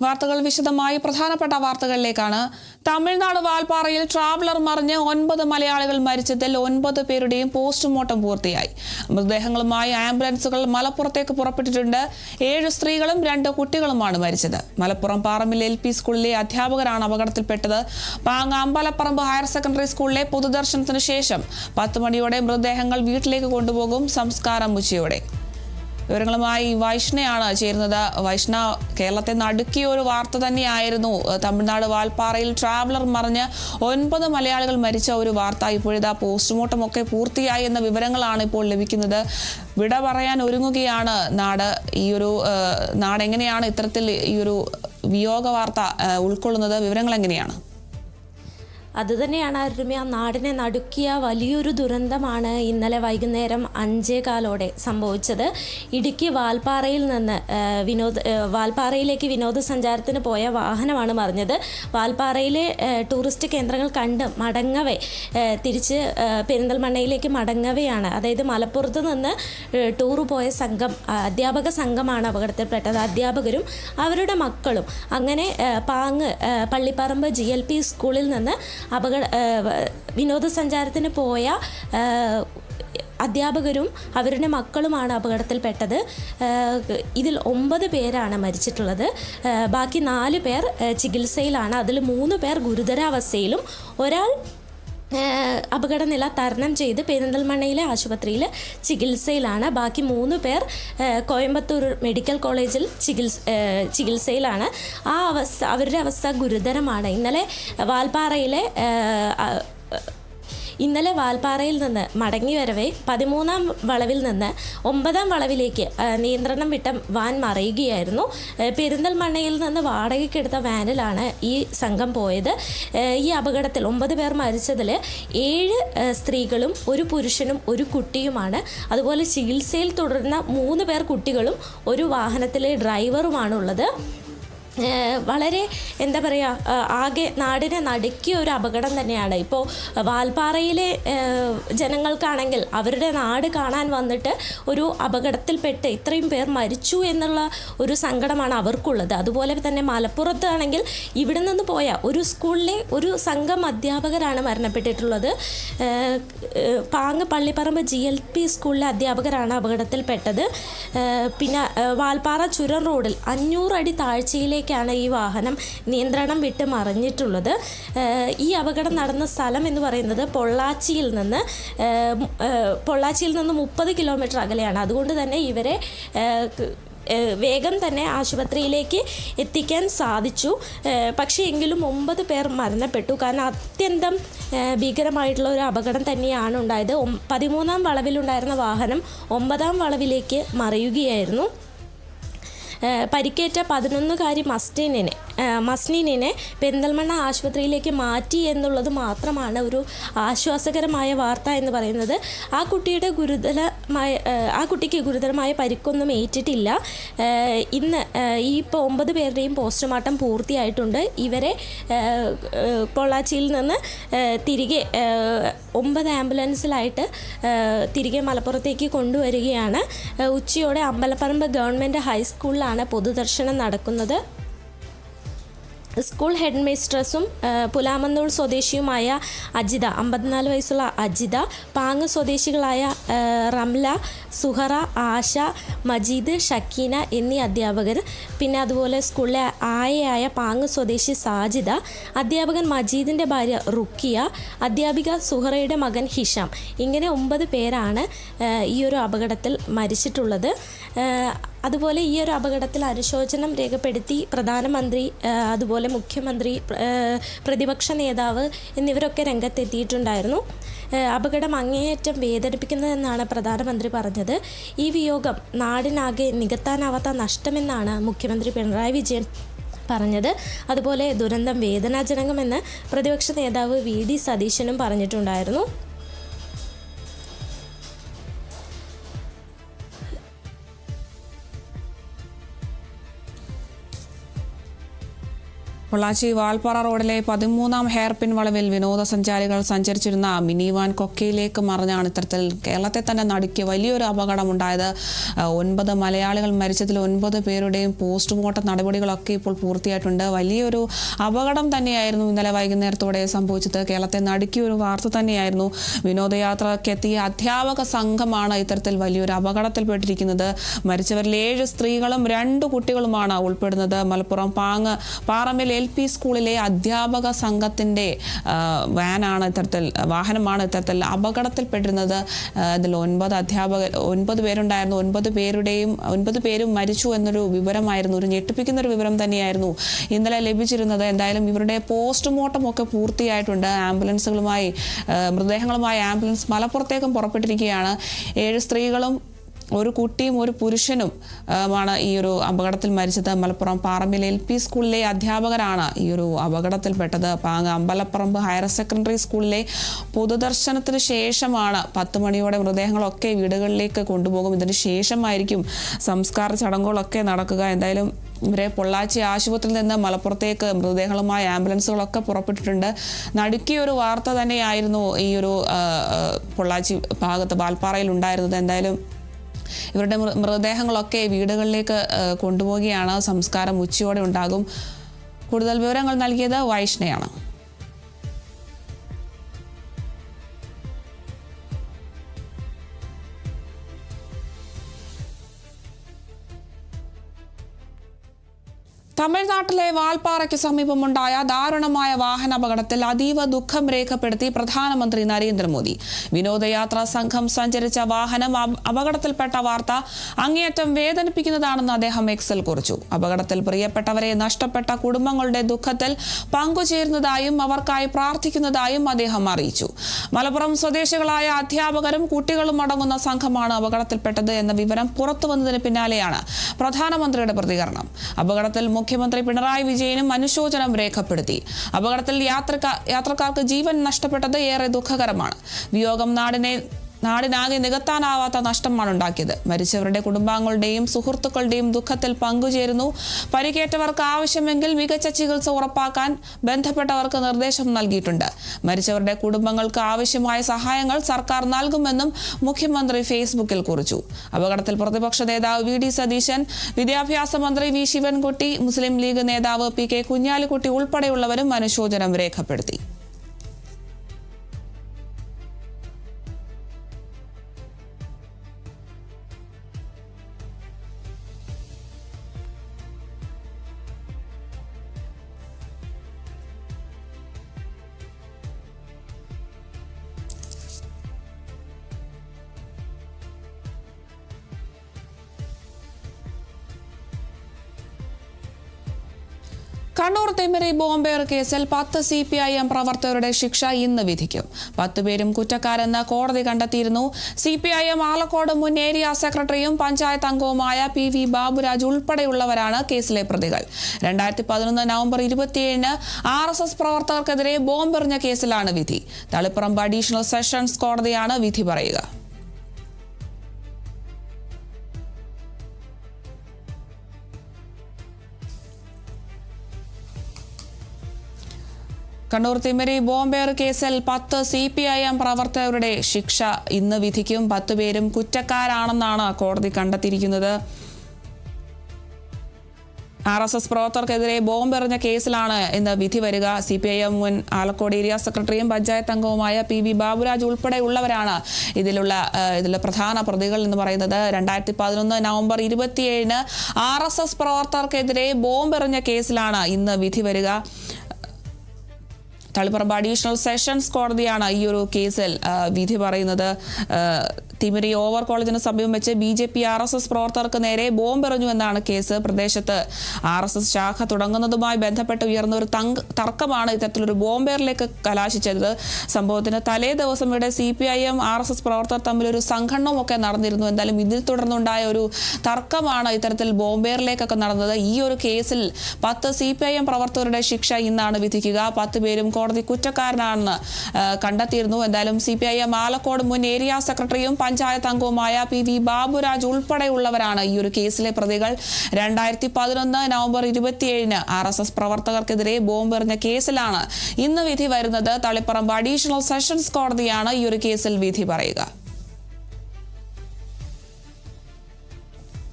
വാർത്തകൾ വിശദമായി പ്രധാനപ്പെട്ട വാർത്തകളിലേക്കാണ്. തമിഴ്നാട് വാൽപ്പാറയിൽ ട്രാവലർ മറിഞ്ഞ് 9 മലയാളികൾ മരിച്ചതിൽ 9 പേരുടെയും പോസ്റ്റ്മോർട്ടം പൂർത്തിയായി. മൃതദേഹങ്ങളുമായി ആംബുലൻസുകൾ മലപ്പുറത്തേക്ക് പുറപ്പെട്ടിട്ടുണ്ട്. 7 സ്ത്രീകളും 2 കുട്ടികളുമാണ് മരിച്ചത്. മലപ്പുറം പാറമ്മിൽ LP സ്കൂളിലെ അധ്യാപകരാണ് അപകടത്തിൽപ്പെട്ടത്. പാങ്ങ അമ്പലപ്പറമ്പ് ഹയർ സെക്കൻഡറി സ്കൂളിലെ പൊതുദർശനത്തിന് ശേഷം 10 മണിയോടെ മൃതദേഹങ്ങൾ വീട്ടിലേക്ക് കൊണ്ടുപോകും. സംസ്കാരം ഉച്ചയോടെ. വിവരങ്ങളുമായി വൈഷ്ണയാണ് ചേരുന്നത്. വൈഷ്ണ, കേരളത്തെ നടുക്കിയ ഒരു വാർത്ത തന്നെയായിരുന്നു തമിഴ്നാട് വാൽപ്പാറയിൽ ട്രാവലർ മറിഞ്ഞ് 9 മലയാളികൾ മരിച്ച ഒരു വാർത്ത. ഇപ്പോഴിതാ പോസ്റ്റ്മോർട്ടം ഒക്കെ പൂർത്തിയായി എന്ന വിവരങ്ങളാണ് ഇപ്പോൾ ലഭിക്കുന്നത്. വിട പറയാൻ ഒരുങ്ങുകയാണ് നാട്. ഈ ഒരു നാട് എങ്ങനെയാണ് ഇത്തരത്തിൽ ഈ ഒരു വിയോഗ വാർത്ത ഉൾക്കൊള്ളുന്നത്? വിവരങ്ങൾ എങ്ങനെയാണ്? അതുതന്നെയാണ് അരുമ. നാടിനെ നടുക്കിയ വലിയൊരു ദുരന്തമാണ് ഇന്നലെ വൈകുന്നേരം 5:15 സംഭവിച്ചത്. ഇടുക്കി വാൽപ്പാറയിൽ നിന്ന് വാൽപ്പാറയിലേക്ക് വിനോദസഞ്ചാരത്തിന് പോയ വാഹനമാണ് മറിഞ്ഞത്. വാൽപ്പാറയിലെ ടൂറിസ്റ്റ് കേന്ദ്രങ്ങൾ കണ്ട് മടങ്ങവേ തിരിച്ച് പെരിന്തൽമണ്ണയിലേക്ക് മടങ്ങവെയാണ്, അതായത് മലപ്പുറത്ത് നിന്ന് ടൂർ പോയ അധ്യാപക സംഘമാണ് അപകടത്തിൽപ്പെട്ടത്. അധ്യാപകരും അവരുടെ മക്കളും. അങ്ങനെ പാങ്ങ് പള്ളിപ്പറമ്പ് GLP സ്കൂളിൽ നിന്ന് വിനോദസഞ്ചാരത്തിന് പോയ അധ്യാപകരും അവരുടെ മക്കളുമാണ് അപകടത്തിൽപ്പെട്ടത്. ഇതിൽ 9 പേരാണ് മരിച്ചിട്ടുള്ളത്. ബാക്കി 4 പേർ ചികിത്സയിലാണ്. അതിൽ 3 പേർ ഗുരുതരാവസ്ഥയിലും ഒരാൾ അപകടനില തരണം ചെയ്ത് പെരിന്തൽമണ്ണയിലെ ആശുപത്രിയിൽ ചികിത്സയിലാണ്. ബാക്കി 3 പേർ കോയമ്പത്തൂർ മെഡിക്കൽ കോളേജിൽ ചികിത്സയിലാണ്. അവരുടെ അവസ്ഥ ഗുരുതരമാണ്. ഇന്നലെ വാൽപ്പാറയിൽ നിന്ന് മടങ്ങി വരവേ 13-ാം വളവിൽ നിന്ന് 9-ാം വളവിലേക്ക് നിയന്ത്രണം വിട്ട വാൻ മറിയുകയായിരുന്നു. പെരിന്തൽമണ്ണയിൽ നിന്ന് വാടകയ്ക്കെടുത്ത വാനിലാണ് ഈ സംഘം പോയത്. ഈ അപകടത്തിൽ 9 പേർ മരിച്ചതിൽ 7 സ്ത്രീകളും 1 പുരുഷനും 1 കുട്ടിയുമാണ്. അതുപോലെ ചികിത്സയിൽ തുടരുന്ന 3 പേർ കുട്ടികളും 1 വാഹനത്തിലെ ഡ്രൈവറുമാണുള്ളത്. വളരെ ആകെ നാടിനെ നടുക്കിയ ഒരു അപകടം തന്നെയാണ്. ഇപ്പോൾ വാൽപ്പാറയിലെ ജനങ്ങൾക്കാണെങ്കിൽ അവരുടെ നാട് കാണാൻ വന്നിട്ട് ഒരു അപകടത്തിൽപ്പെട്ട് ഇത്രയും പേർ മരിച്ചു എന്നുള്ള ഒരു സങ്കടമാണ് അവർക്കുള്ളത്. അതുപോലെ തന്നെ മലപ്പുറത്താണെങ്കിൽ ഇവിടെ നിന്ന് പോയ ഒരു സ്കൂളിലെ ഒരു സംഘം അധ്യാപകരാണ് മരണപ്പെട്ടിട്ടുള്ളത്. പാങ്ങ് പള്ളിപ്പറമ്പ് GLP സ്കൂളിലെ അധ്യാപകരാണ് അപകടത്തിൽപ്പെട്ടത്. പിന്നെ വാൽപ്പാറ ചുരം റോഡിൽ 500 അടി താഴ്ചയിലേക്ക് ഈ വാഹനം നിയന്ത്രണം വിട്ട് മറിഞ്ഞിട്ടുള്ളത്. ഈ അപകടം നടന്ന സ്ഥലം എന്ന് പറയുന്നത് പൊള്ളാച്ചിയിൽ നിന്ന് 30 കിലോമീറ്റർ അകലെയാണ്. അതുകൊണ്ട് തന്നെ ഇവരെ വേഗം തന്നെ ആശുപത്രിയിലേക്ക് എത്തിക്കാൻ സാധിച്ചു. പക്ഷേ എങ്കിലും 9 പേർ മരണപ്പെട്ടു. കാരണം അത്യന്തം ഭീകരമായിട്ടുള്ള ഒരു അപകടം തന്നെയാണ് ഉണ്ടായത്. 13-ാം വളവിലുണ്ടായിരുന്ന വാഹനം 9-ാം വളവിലേക്ക് മറിയുകയായിരുന്നു. പരിക്കേറ്റ 11-കാരി മസ്നീനിനെ പെരിന്തൽമണ്ണ ആശുപത്രിയിലേക്ക് മാറ്റി എന്നുള്ളത് മാത്രമാണ് ഒരു ആശ്വാസകരമായ വാർത്ത എന്ന് പറയുന്നത്. ആ കുട്ടിക്ക് ഗുരുതരമായ പരിക്കൊന്നും ഏറ്റിട്ടില്ല. ഇന്ന് ഇപ്പോൾ 9 പേരുടെയും പോസ്റ്റ്മോർട്ടം പൂർത്തിയായിട്ടുണ്ട്. ഇവരെ പൊള്ളാച്ചിയിൽ നിന്ന് തിരികെ 9 ആംബുലൻസിലായിട്ട് തിരികെ മലപ്പുറത്തേക്ക് കൊണ്ടുവരികയാണ്. ഉച്ചയോടെ അമ്പലപ്പറമ്പ് ഗവൺമെൻറ് ഹൈസ്കൂളിലാണ് പൊതുദർശനം നടക്കുന്നത്. സ്കൂൾ ഹെഡ് മിസ്ട്രസും പുലാമന്നൂൾ സ്വദേശിയുമായ അജിത, 54 വയസ്സുള്ള അജിത, പാങ്ങ് സ്വദേശികളായ റംല, സുഹറ, ആശ, മജീദ്, ഷക്കീന എന്നീ അധ്യാപകർ, പിന്നെ അതുപോലെ സ്കൂളിലെ ആയയായ പാങ്ങ് സ്വദേശി സാജിദ, അധ്യാപകൻ മജീദിൻ്റെ ഭാര്യ റുക്കിയ, അധ്യാപിക സുഹറയുടെ മകൻ ഹിഷാം, ഇങ്ങനെ 9 പേരാണ് ഈ ഒരു അപകടത്തിൽ മരിച്ചിട്ടുള്ളത്. അതുപോലെ ഈ ഒരു അപകടത്തിൽ അനുശോചനം രേഖപ്പെടുത്തി പ്രധാനമന്ത്രി, അതുപോലെ മുഖ്യമന്ത്രി, പ്രതിപക്ഷ നേതാവ് എന്നിവരൊക്കെ രംഗത്തെത്തിയിട്ടുണ്ടായിരുന്നു. അപകടം അങ്ങേയറ്റം വേദനിപ്പിക്കുന്നതെന്നാണ് പ്രധാനമന്ത്രി പറഞ്ഞത്. ഈ വിയോഗം നാടിനാകെ നികത്താനാവാത്ത നഷ്ടമെന്നാണ് മുഖ്യമന്ത്രി പിണറായി വിജയൻ പറഞ്ഞത്. അതുപോലെ ദുരന്തം വേദനാജനകമെന്ന് പ്രതിപക്ഷ നേതാവ് VD സതീശനും പറഞ്ഞിട്ടുണ്ടായിരുന്നു. പൊള്ളാച്ചി വാൽപ്പാറ റോഡിലെ 13-ാം ഹെയർപിൻ വളവിൽ വിനോദസഞ്ചാരികൾ സഞ്ചരിച്ചിരുന്ന മിനി വാൻ കൊക്കയിലേക്ക് മറിഞ്ഞാണ് ഇത്തരത്തിൽ കേരളത്തെ തന്നെ നടുക്കിയ വലിയൊരു അപകടമുണ്ടായത്. 9 മലയാളികൾ മരിച്ചതിൽ 9 പേരുടെയും പോസ്റ്റ്മോർട്ടം നടപടികളൊക്കെ ഇപ്പോൾ പൂർത്തിയായിട്ടുണ്ട്. വലിയൊരു അപകടം തന്നെയായിരുന്നു ഇന്നലെ വൈകുന്നേരത്തോടെ സംഭവിച്ചത്. കേരളത്തെ നടുക്കിയ ഒരു വാർത്ത തന്നെയായിരുന്നു. വിനോദയാത്രക്കെത്തിയ അധ്യാപക സംഘമാണ് ഇത്തരത്തിൽ വലിയൊരു അപകടത്തിൽപ്പെട്ടിരിക്കുന്നത്. മരിച്ചവരിൽ 7 സ്ത്രീകളും 2 കുട്ടികളുമാണ് ഉൾപ്പെടുന്നത്. മലപ്പുറം പാറമ്പിൽ LP സ്കൂളിലെ അധ്യാപക സംഘത്തിന്റെ വാഹനമാണ് ഇത്തരത്തിൽ അപകടത്തിൽപ്പെട്ടിരുന്നത്. ഇതിൽ 9 പേരുണ്ടായിരുന്നു. 9 പേരും മരിച്ചു എന്നൊരു വിവരമായിരുന്നു. ഒരു ഞെട്ടിപ്പിക്കുന്ന ഒരു വിവരം തന്നെയായിരുന്നു ഇന്നലെ ലഭിച്ചിരുന്നത്. എന്തായാലും ഇവരുടെ പോസ്റ്റ്മോർട്ടം ഒക്കെ പൂർത്തിയായിട്ടുണ്ട്. മൃതദേഹങ്ങളുമായി ആംബുലൻസ് മലപ്പുറത്തേക്കും പുറപ്പെട്ടിരിക്കുകയാണ്. 7 സ്ത്രീകളും 1 കുട്ടിയും 1 പുരുഷനും ആണ് ഈ ഒരു അപകടത്തിൽ മരിച്ചത്. മലപ്പുറം പാറമ്പിൽ LP സ്കൂളിലെ അധ്യാപകരാണ് ഈ ഒരു അപകടത്തിൽപ്പെട്ടത്. അമ്പലപ്പറമ്പ് ഹയർ സെക്കൻഡറി സ്കൂളിലെ പൊതുദർശനത്തിന് ശേഷമാണ് 10 മണിയോടെ മൃതദേഹങ്ങളൊക്കെ വീടുകളിലേക്ക് കൊണ്ടുപോകും. ഇതിന് ശേഷമായിരിക്കും സംസ്കാര ചടങ്ങുകളൊക്കെ നടക്കുക. എന്തായാലും ഇവരെ പൊള്ളാച്ചി ആശുപത്രിയിൽ നിന്ന് മലപ്പുറത്തേക്ക് മൃതദേഹങ്ങളുമായി ആംബുലൻസുകളൊക്കെ പുറപ്പെട്ടിട്ടുണ്ട്. നടുക്കിയൊരു വാർത്ത തന്നെയായിരുന്നു ഈ ഒരു പൊള്ളാച്ചി ഭാഗത്ത് വാൽപ്പാറയിൽ ഉണ്ടായിരുന്നത്. എന്തായാലും ഇവരുടെ മൃതദേഹങ്ങളൊക്കെ വീടുകളിലേക്ക് കൊണ്ടുപോവുകയാണ്. സംസ്കാരം ഉച്ചയോടെ ഉണ്ടാകും. കൂടുതൽ വിവരങ്ങൾ നൽകിയത് വൈഷ്ണയാണ്. തമിഴ്നാട്ടിലെ വാൽപ്പാറയ്ക്ക് സമീപമുണ്ടായ ദാരുണമായ വാഹനാപകടത്തിൽ അതീവ ദുഃഖം രേഖപ്പെടുത്തി പ്രധാനമന്ത്രി നരേന്ദ്രമോദി. വിനോദയാത്രാ സംഘം സഞ്ചരിച്ച വാഹനം അപകടത്തിൽപ്പെട്ട വാർത്ത അങ്ങേയറ്റം വേദനിപ്പിക്കുന്നതാണെന്ന് അദ്ദേഹം എക്സിൽ കുറിച്ചു. അപകടത്തിൽ പ്രിയപ്പെട്ടവരെ നഷ്ടപ്പെട്ട കുടുംബങ്ങളുടെ ദുഃഖത്തിൽ പങ്കുചേരുന്നതായും അവർക്കായി പ്രാർത്ഥിക്കുന്നതായും അദ്ദേഹം അറിയിച്ചു. മലപ്പുറം സ്വദേശികളായ അധ്യാപകരും കുട്ടികളും അടങ്ങുന്ന സംഘമാണ് അപകടത്തിൽപ്പെട്ടത് എന്ന വിവരം പുറത്തുവന്നതിന് പിന്നാലെയാണ് പ്രധാനമന്ത്രിയുടെ പ്രതികരണം. അപകടത്തിൽ മുഖ്യമന്ത്രി പിണറായി വിജയനും അനുശോചനം രേഖപ്പെടുത്തി. അപകടത്തിൽ യാത്രക്കാർക്ക് ജീവൻ നഷ്ടപ്പെട്ടത് ഏറെ ദുഃഖകരമാണ്. വിയോഗം നാടിനാകെ നികത്താനാവാത്ത നഷ്ടമാണ് ഉണ്ടാക്കിയത്. മരിച്ചവരുടെ കുടുംബാംഗങ്ങളുടെയും സുഹൃത്തുക്കളുടെയും ദുഃഖത്തിൽ പങ്കുചേരുന്നു. പരിക്കേറ്റവർക്ക് ആവശ്യമെങ്കിൽ മികച്ച ചികിത്സ ഉറപ്പാക്കാൻ ബന്ധപ്പെട്ടവർക്ക് നിർദ്ദേശം നൽകിയിട്ടുണ്ട്. മരിച്ചവരുടെ കുടുംബങ്ങൾക്ക് ആവശ്യമായ സഹായങ്ങൾ സർക്കാർ നൽകുമെന്നും മുഖ്യമന്ത്രി ഫേസ്ബുക്കിൽ കുറിച്ചു. അപകടത്തിൽ പ്രതിപക്ഷ നേതാവ് VD സതീശൻ, വിദ്യാഭ്യാസ മന്ത്രി V ശിവൻകുട്ടി, മുസ്ലിം ലീഗ് നേതാവ് PK കുഞ്ഞാലിക്കുട്ടി ഉൾപ്പെടെയുള്ളവരും അനുശോചനം രേഖപ്പെടുത്തി. കണ്ണൂർ തിമിരി ബോംബേർ കേസിൽ 10 CPIM പ്രവർത്തകരുടെ ശിക്ഷ ഇന്ന് വിധിക്കും. 10 പേരും കുറ്റക്കാരെന്ന് കോടതി കണ്ടെത്തിയിരുന്നു. CPIM ആലക്കോട് മുൻ ഏരിയ സെക്രട്ടറിയും പഞ്ചായത്ത് അംഗവുമായ PV ബാബുരാജ് ഉൾപ്പെടെയുള്ളവരാണ് കേസിലെ പ്രതികൾ. 2011 നവംബർ 27-ന് RSS പ്രവർത്തകർക്കെതിരെ ബോംബെറിഞ്ഞ കേസിലാണ് വിധി. തളിപ്പറമ്പ് അഡീഷണൽ സെഷൻസ് കോടതിയാണ് വിധി പറയുക. കണ്ണൂർ തിമിരി ബോംബേർ കേസിൽ 10 CPIM പ്രവർത്തകരുടെ ശിക്ഷ ഇന്ന് വിധിക്കും. 10 പേരും കുറ്റക്കാരാണെന്നാണ് കോടതി കണ്ടെത്തിയിരിക്കുന്നത്. RSS പ്രവർത്തകർക്കെതിരെ ബോംബെറിഞ്ഞ കേസിലാണ് ഇന്ന് വിധി വരിക. CPIM മുൻ ആലക്കോട് ഏരിയ സെക്രട്ടറിയും പഞ്ചായത്ത് അംഗവുമായ PV ബാബുരാജ് ഉൾപ്പെടെയുള്ളവരാണ് ഇതിലെ പ്രധാന പ്രതികൾ എന്ന് പറയുന്നത്. 2011 നവംബർ 27-ന് RSS പ്രവർത്തകർക്കെതിരെ ബോംബെറിഞ്ഞ കേസിലാണ് ഇന്ന് വിധി വരിക. തളിപ്പറമ്പ് അഡീഷണൽ സെഷൻസ് കോടതിയാണ് ഈ ഒരു കേസിൽ വിധി പറയുന്നത്. തിമിരി ഓവർ കോളേജിന് സമീപം വെച്ച് BJP RSS പ്രവർത്തകർക്ക് നേരെ ബോംബെറിഞ്ഞു എന്നാണ് കേസ്. പ്രദേശത്ത് RSS ശാഖ തുടങ്ങുന്നതുമായി ബന്ധപ്പെട്ട് ഉയർന്ന ഒരു തർക്കമാണ് ഇത്തരത്തിലൊരു ബോംബേറിലേക്ക് കലാശിച്ചത്. സംഭവത്തിന് തലേ ദിവസം ഇവിടെ CPIM RSS പ്രവർത്തകർ തമ്മിലൊരു സംഘടനവുമൊക്കെ നടന്നിരുന്നു. എന്തായാലും ഇതിൽ തുടർന്നുണ്ടായ ഒരു തർക്കമാണ് ഇത്തരത്തിൽ ബോംബേറിലേക്കൊക്കെ നടന്നത്. ഈ ഒരു കേസിൽ 10 CPIM പ്രവർത്തകരുടെ ശിക്ഷ ഇന്നാണ് വിധിക്കുക. 10 പേരും കോടതി കുറ്റക്കാരനാണെന്ന് കണ്ടെത്തിയിരുന്നു. എന്തായാലും CPIM ആലക്കോട് മുൻ ഏരിയ സെക്രട്ടറിയും പഞ്ചായത്ത് അംഗവുമായ PV ബാബുരാജ് ഉൾപ്പെടെയുള്ളവരാണ് ഈ ഒരു കേസിലെ പ്രതികൾ. 2011 നവംബർ 27-ന് RSS പ്രവർത്തകർക്കെതിരെ ബോംബെറിഞ്ഞ കേസിലാണ് ഇന്ന് വിധി വരുന്നത്. തളിപ്പറമ്പ് അഡീഷണൽ സെഷൻസ് കോടതിയാണ് ഈ ഒരു കേസിൽ വിധി പറയുക.